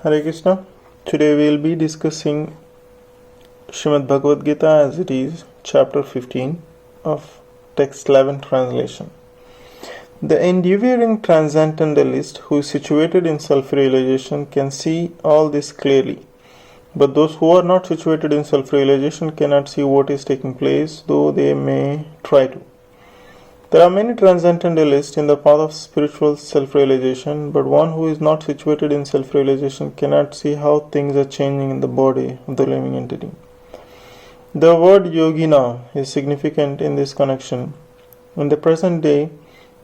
Hare Krishna. Today we will be discussing Srimad Bhagavad-Gita As It Is, Chapter 15 of Text 11 translation. The enduring transcendentalist who is situated in self-realization can see all this clearly. But those who are not situated in self-realization cannot see what is taking place, though they may try to. There are many transcendentalists in the path of spiritual self-realization, but one who is not situated in self-realization cannot see how things are changing in the body of the living entity. The word yogina is significant in this connection. In the present day,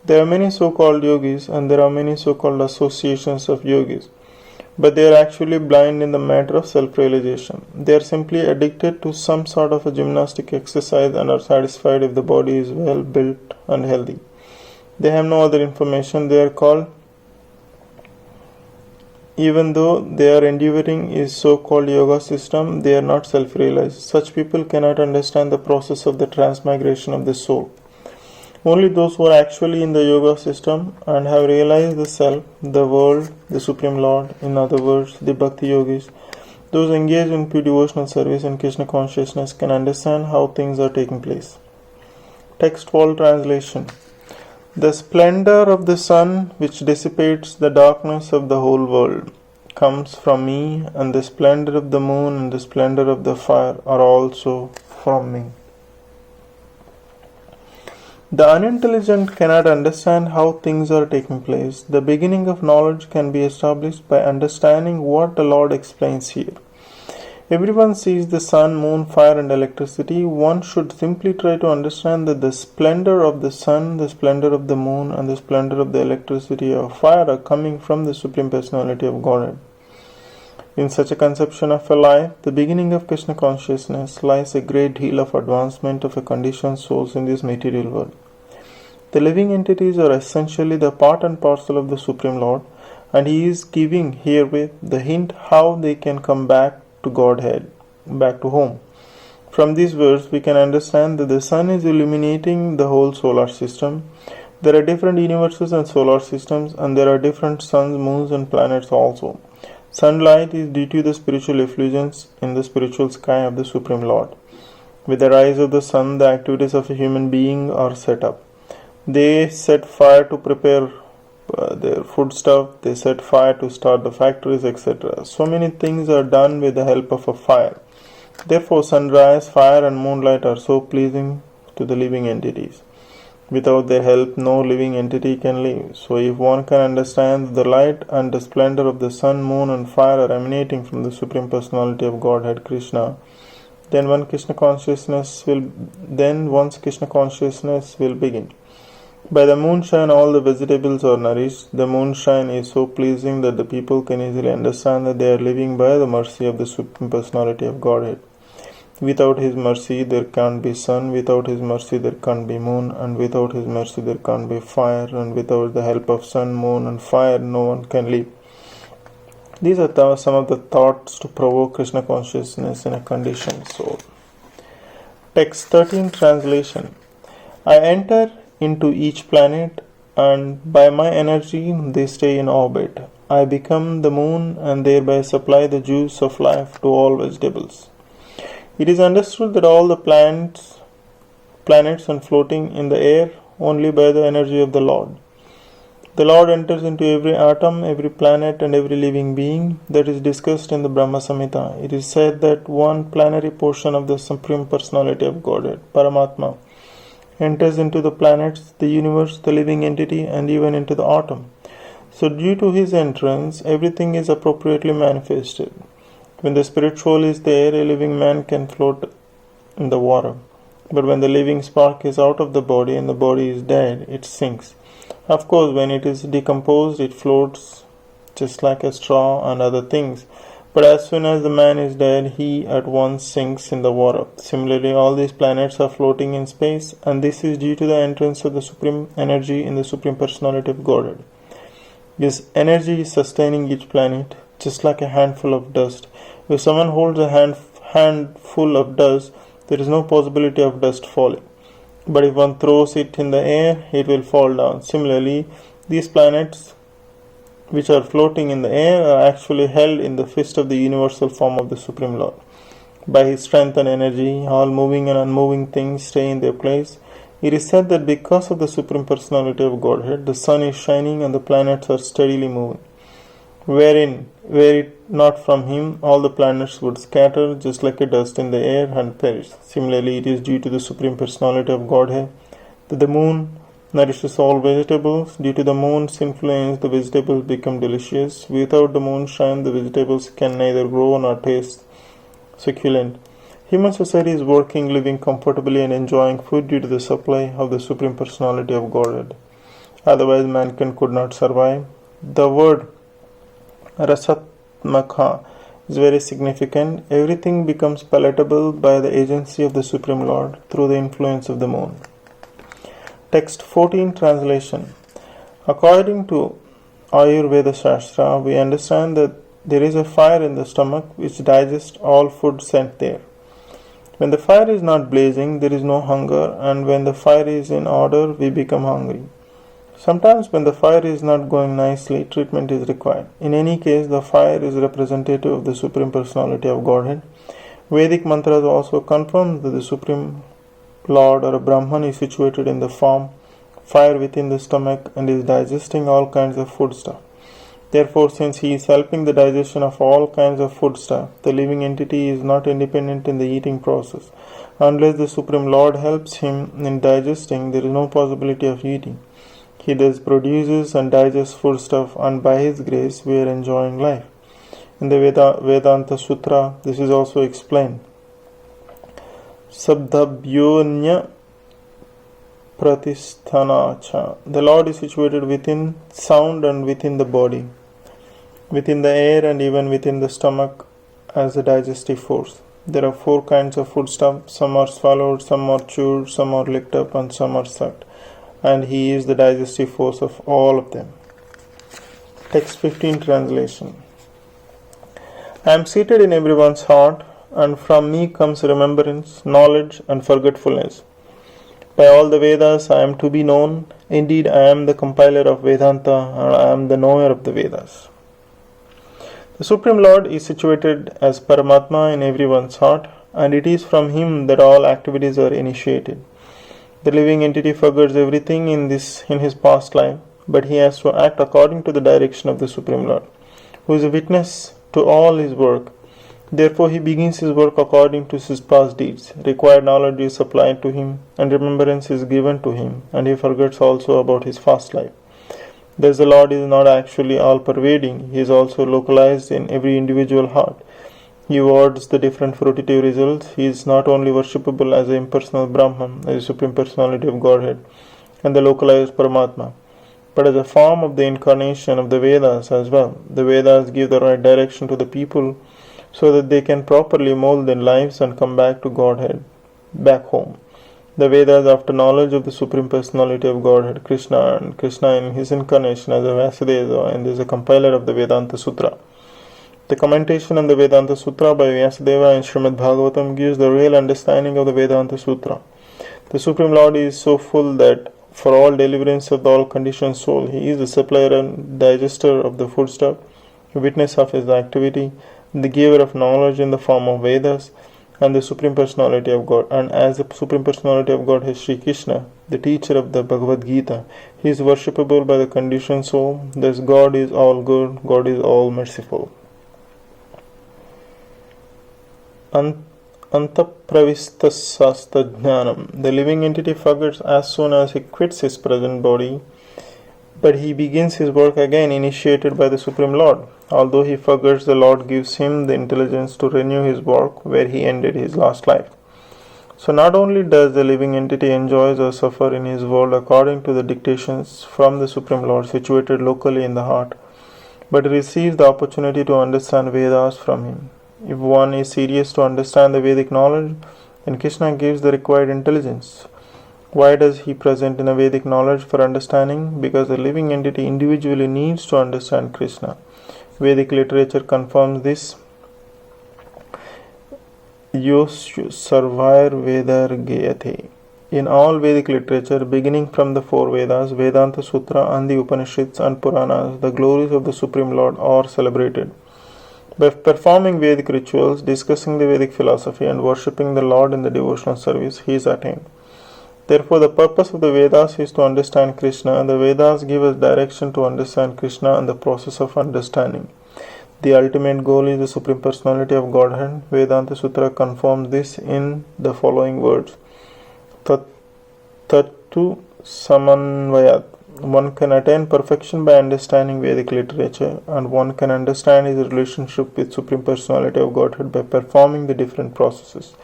there are many so-called yogis and there are many so-called associations of yogis, but they are actually blind in the matter of self-realization. They are simply addicted to some sort of a gymnastic exercise and are satisfied if the body is well built and healthy. They have no other information. They are called, even though they are enduring is so-called yoga system, they are not self-realized. Such people cannot understand the process of the transmigration of the soul. Only those who are actually in the yoga system and have realized the self, the world, the Supreme Lord, in other words, the Bhakti Yogis, those engaged in pure devotional service and Krishna Consciousness can understand how things are taking place. Textual translation. The splendor of the sun which dissipates the darkness of the whole world comes from me, and the splendor of the moon and the splendor of the fire are also from me. The unintelligent cannot understand how things are taking place. The beginning of knowledge can be established by understanding what the Lord explains here. Everyone sees the sun, moon, fire and electricity. One should simply try to understand that the splendor of the sun, the splendor of the moon and the splendor of the electricity or fire are coming from the Supreme Personality of Godhead. In such a conception of a life, the beginning of Krishna Consciousness, lies a great deal of advancement of a conditioned souls in this material world. The living entities are essentially the part and parcel of the Supreme Lord, and He is giving herewith the hint how they can come back to Godhead, back to home. From these words, we can understand that the sun is illuminating the whole solar system. There are different universes and solar systems, and there are different suns, moons, and planets also. Sunlight is due to the spiritual effulgence in the spiritual sky of the Supreme Lord. With the rise of the sun, the activities of a human being are set up. They set fire to prepare their foodstuff, they set fire to start the factories, etc. So many things are done with the help of a fire. Therefore, sunrise, fire and moonlight are so pleasing to the living entities. Without their help, no living entity can live. So if one can understand that the light and the splendor of the sun, moon and fire are emanating from the Supreme Personality of Godhead Krishna, then one's Krishna Consciousness will begin. By the moonshine all the vegetables are nourished. The moonshine is so pleasing that the people can easily understand that they are living by the mercy of the Supreme Personality of Godhead. Without His mercy there can't be sun, without His mercy there can't be moon, and without His mercy there can't be fire, and without the help of sun, moon and fire no one can live. These are some of the thoughts to provoke Krishna Consciousness in a conditioned soul. Text 13 translation. I enter into each planet, and by my energy they stay in orbit. I become the moon and thereby supply the juice of life to all vegetables. It is understood that all the planets are floating in the air only by the energy of the Lord. The Lord enters into every atom, every planet and every living being. That is discussed in the Brahma Samhita. It is said that one plenary portion of the Supreme Personality of Godhead, Paramatma, enters into the planets, the universe, the living entity and even into the atom. So due to His entrance, everything is appropriately manifested. When the spirit soul is there, a living man can float in the water. But when the living spark is out of the body and the body is dead, it sinks. Of course, when it is decomposed, it floats just like a straw and other things. But as soon as the man is dead, he at once sinks in the water. Similarly, all these planets are floating in space, and this is due to the entrance of the Supreme Energy in the Supreme Personality of Godhead. This energy is sustaining each planet, just like a handful of dust. If someone holds a handful of dust, there is no possibility of dust falling. But if one throws it in the air, it will fall down. Similarly, these planets which are floating in the air, are actually held in the fist of the universal form of the Supreme Lord. By his strength and energy, all moving and unmoving things stay in their place. It is said that because of the Supreme Personality of Godhead, the sun is shining and the planets are steadily moving. Were it not from him, all the planets would scatter just like a dust in the air and perish. Similarly, it is due to the Supreme Personality of Godhead that the moon nourishes all vegetables. Due to the moon's influence, the vegetables become delicious. Without the moonshine, the vegetables can neither grow nor taste succulent. Human society is working, living comfortably and enjoying food due to the supply of the Supreme Personality of Godhead. Otherwise, mankind could not survive. The word Rasatmaka is very significant. Everything becomes palatable by the agency of the Supreme Lord through the influence of the moon. Text 14 translation. According to Ayurveda Shastra, we understand that there is a fire in the stomach which digests all food sent there. When the fire is not blazing, there is no hunger, and when the fire is in order, we become hungry. Sometimes when the fire is not going nicely, treatment is required. In any case, the fire is representative of the Supreme Personality of Godhead. Vedic mantras also confirm that the Supreme Lord or Brahman is situated in the form fire within the stomach and is digesting all kinds of food stuff. Therefore, since he is helping the digestion of all kinds of food stuff, the living entity is not independent in the eating process. Unless the Supreme Lord helps him in digesting, there is no possibility of eating. He thus produces and digests foodstuff, and by his grace we are enjoying life. In the Vedanta Sutra, this is also explained. Sabdabhyonya Pratisthanacha. The Lord is situated within sound and within the body, within the air and even within the stomach as a digestive force. There are 4 kinds of foodstuff. Some are swallowed, some are chewed, some are licked up, and some are sucked. And he is the digestive force of all of them. Text 15 translation. I am seated in everyone's heart, and from me comes remembrance, knowledge, and forgetfulness. By all the Vedas I am to be known. Indeed, I am the compiler of Vedanta, and I am the knower of the Vedas. The Supreme Lord is situated as Paramatma in everyone's heart, and it is from him that all activities are initiated. The living entity forgets everything in his past life, but he has to act according to the direction of the Supreme Lord, who is a witness to all his work. Therefore, he begins his work according to his past deeds. Required knowledge is supplied to him, and remembrance is given to him, and he forgets also about his past life. Thus, the Lord is not actually all-pervading. He is also localized in every individual heart. He awards the different fruitive results. He is not only worshipable as the impersonal Brahman, as the Supreme Personality of Godhead, and the localized Paramatma, but as a form of the incarnation of the Vedas as well. The Vedas give the right direction to the people so that they can properly mold their lives and come back to Godhead, back home. The Vedas, after knowledge of the Supreme Personality of Godhead, Krishna, and Krishna in his incarnation as a Vyasadeva, and is a compiler of the Vedanta Sutra. The commentation on the Vedanta Sutra by Vyasadeva in Srimad Bhagavatam gives the real understanding of the Vedanta Sutra. The Supreme Lord is so full that for all deliverance of the all-conditioned soul, he is the supplier and digester of the foodstuff, witness of his activity, the giver of knowledge in the form of Vedas, and the Supreme Personality of God. And as the Supreme Personality of God is Sri Krishna, the teacher of the Bhagavad-Gita, he is worshipable by the conditioned soul. Thus God is all good, God is all merciful. Antapravistasastajnanam. The living entity forgets as soon as he quits his present body, but he begins his work again initiated by the Supreme Lord. Although he forgets, the Lord gives him the intelligence to renew his work where he ended his last life. So not only does the living entity enjoy or suffer in his world according to the dictations from the Supreme Lord situated locally in the heart, but he receives the opportunity to understand Vedas from him. If one is serious to understand the Vedic knowledge, then Krishna gives the required intelligence. Why does he present in a Vedic knowledge for understanding? Because the living entity individually needs to understand Krishna. Vedic literature confirms this. Yoshu sarvair vedar gayate. In all Vedic literature, beginning from the four Vedas, Vedanta Sutra, and the Upanishads and Puranas, the glories of the Supreme Lord are celebrated. By performing Vedic rituals, discussing the Vedic philosophy, and worshipping the Lord in the devotional service, he is attained. Therefore, the purpose of the Vedas is to understand Krishna, and the Vedas give us direction to understand Krishna and the process of understanding. The ultimate goal is the Supreme Personality of Godhead. Vedanta Sutra confirms this in the following words. Tattu Samanvayat. One can attain perfection by understanding Vedic literature, and one can understand his relationship with Supreme Personality of Godhead by performing the different processes.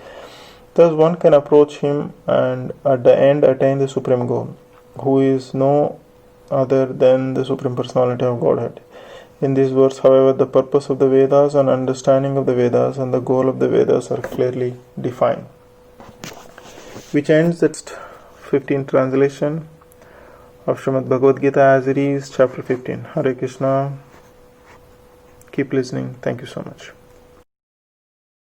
Thus one can approach him and at the end attain the supreme goal, who is no other than the Supreme Personality of Godhead. In this verse, however, the purpose of the Vedas and understanding of the Vedas and the goal of the Vedas are clearly defined. Which ends that 15th translation of Srimad Bhagavad-Gita As It Is, Chapter 15. Hare Krishna. Keep listening. Thank you so much.